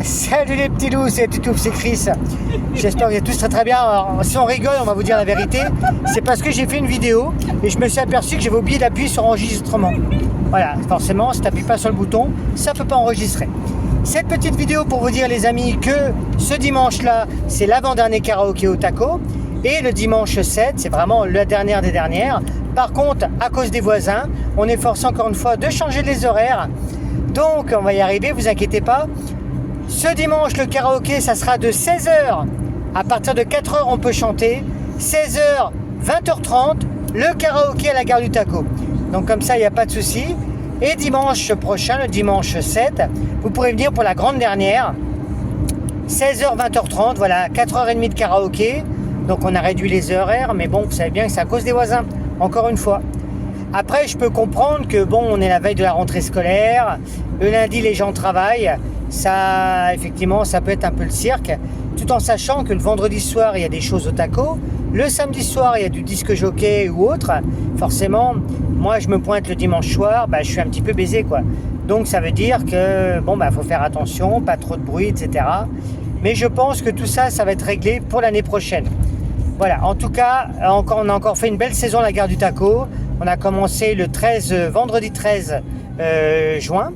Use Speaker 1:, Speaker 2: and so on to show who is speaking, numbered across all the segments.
Speaker 1: Salut les petits loups, c'est Toutouf, c'est Chris. J'espère que vous êtes tous très très bien. Alors, si on rigole, on va vous dire la vérité. C'est parce que j'ai fait une vidéo et je me suis aperçu que j'avais oublié d'appuyer sur enregistrement. Voilà, forcément, si tu n'appuies pas sur le bouton, ça ne peut pas enregistrer. Cette petite vidéo pour vous dire les amis que ce dimanche-là, c'est l'avant-dernier karaoké au taco. Et le dimanche 7, c'est vraiment la dernière des dernières. Par contre, à cause des voisins, on est forcé encore une fois de changer les horaires. Donc, on va y arriver, vous inquiétez pas. Ce dimanche, le karaoké, ça sera de 16h. À partir de 4h, on peut chanter. 16h, 20h30, le karaoké à la gare du taco. Donc comme ça, il n'y a pas de souci. Et dimanche prochain, le dimanche 7, vous pourrez venir pour la grande dernière. 16h, 20h30, voilà, 4h30 de karaoké. Donc on a réduit les horaires, mais bon, vous savez bien que c'est à cause des voisins, encore une fois. Après, je peux comprendre que bon, on est la veille de la rentrée scolaire. Le lundi, les gens travaillent. Ça, effectivement, ça peut être un peu le cirque. Tout en sachant que le vendredi soir, il y a des choses au taco. Le samedi soir, il y a du disque jockey ou autre. Forcément, moi, je me pointe le dimanche soir, je suis un petit peu baisé, quoi. Donc, ça veut dire que, bon, faut faire attention, pas trop de bruit, etc. Mais je pense que tout ça, ça va être réglé pour l'année prochaine. Voilà, en tout cas, on a encore fait une belle saison à la gare du taco. On a commencé le vendredi 13 juin.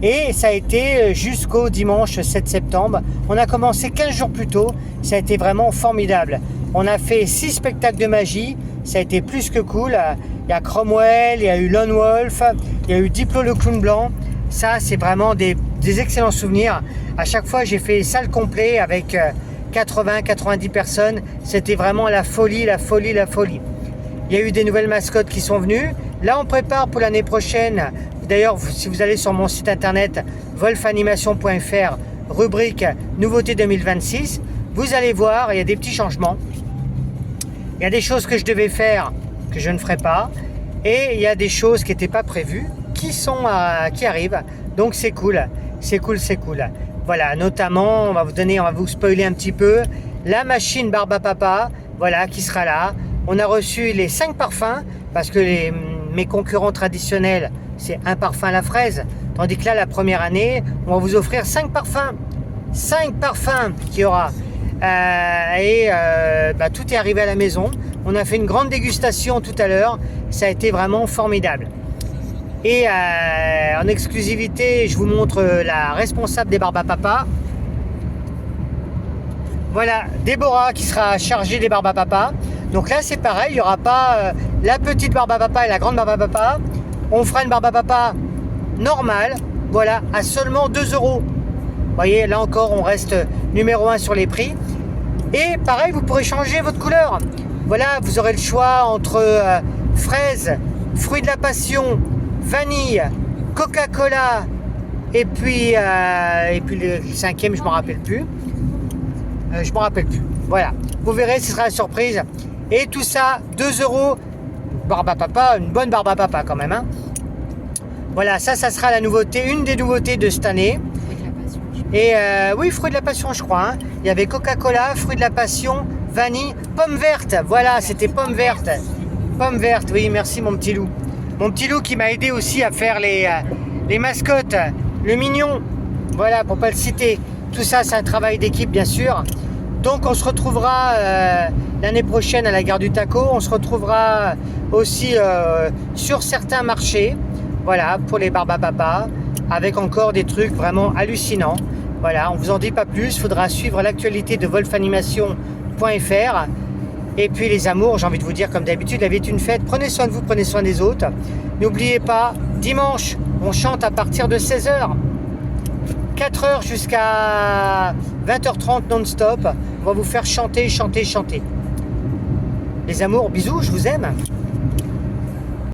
Speaker 1: Et ça a été jusqu'au dimanche 7 septembre. On a commencé 15 jours plus tôt. Ça a été vraiment formidable. On a fait 6 spectacles de magie. Ça a été plus que cool. Il y a Cromwell, il y a eu Lone Wolf, il y a eu Diplo le clown blanc. Ça, c'est vraiment des excellents souvenirs. À chaque fois, j'ai fait salle complète avec 80-90 personnes. C'était vraiment la folie, la folie, la folie. Il y a eu des nouvelles mascottes qui sont venues. Là, on prépare pour l'année prochaine. D'ailleurs, si vous allez sur mon site internet wolfanimation.fr, rubrique Nouveautés 2026, vous allez voir, il y a des petits changements. Il y a des choses que je devais faire que je ne ferai pas. Et il y a des choses qui n'étaient pas prévues qui arrivent. Donc c'est cool, c'est cool, c'est cool. Voilà, notamment, on va vous spoiler un petit peu, la machine Barbe à Papa, voilà, qui sera là. On a reçu les 5 parfums, parce que mes concurrents traditionnels, c'est un parfum à la fraise. Tandis que là, la première année, on va vous offrir 5 parfums. 5 parfums qu'il y aura. Tout est arrivé à la maison. On a fait une grande dégustation tout à l'heure. Ça a été vraiment formidable. Et en exclusivité, je vous montre la responsable des Barbes à Papa. Voilà, Déborah qui sera chargée des Barbes à Papa. Donc là, c'est pareil, il n'y aura pas la petite barbe à papa et la grande barbe à papa. On fera une barbe à papa normale, voilà, à seulement 2 €. Vous voyez, là encore, on reste numéro 1 sur les prix. Et pareil, vous pourrez changer votre couleur. Voilà, vous aurez le choix entre fraise, fruit de la passion, vanille, Coca-Cola, et puis le 5e, je ne me rappelle plus. Voilà, vous verrez, ce sera la surprise. Et tout ça, 2 €, barbe à papa, une bonne barbe à papa quand même. Hein. Voilà, ça sera la nouveauté, une des nouveautés de cette année. Et oui, fruit de la passion, je crois. Hein. Il y avait Coca-Cola, fruit de la passion, vanille, pomme verte. Voilà, c'était pomme verte. Pomme verte, oui, merci mon petit loup. Mon petit loup qui m'a aidé aussi à faire les mascottes, le mignon. Voilà, pour pas le citer. Tout ça, c'est un travail d'équipe, bien sûr. Donc on se retrouvera l'année prochaine à la gare du taco. On se retrouvera aussi sur certains marchés, voilà, pour les barbes à papa, avec encore des trucs vraiment hallucinants. Voilà, on vous en dit pas plus. Il faudra suivre l'actualité de wolfanimation.fr. Et puis les amours, j'ai envie de vous dire comme d'habitude, la vie est une fête. Prenez soin de vous, prenez soin des autres. N'oubliez pas, dimanche, on chante à partir de 16h. 4h jusqu'à 20h30 non-stop. On va vous faire chanter, chanter, chanter. Les amours, bisous, je vous aime.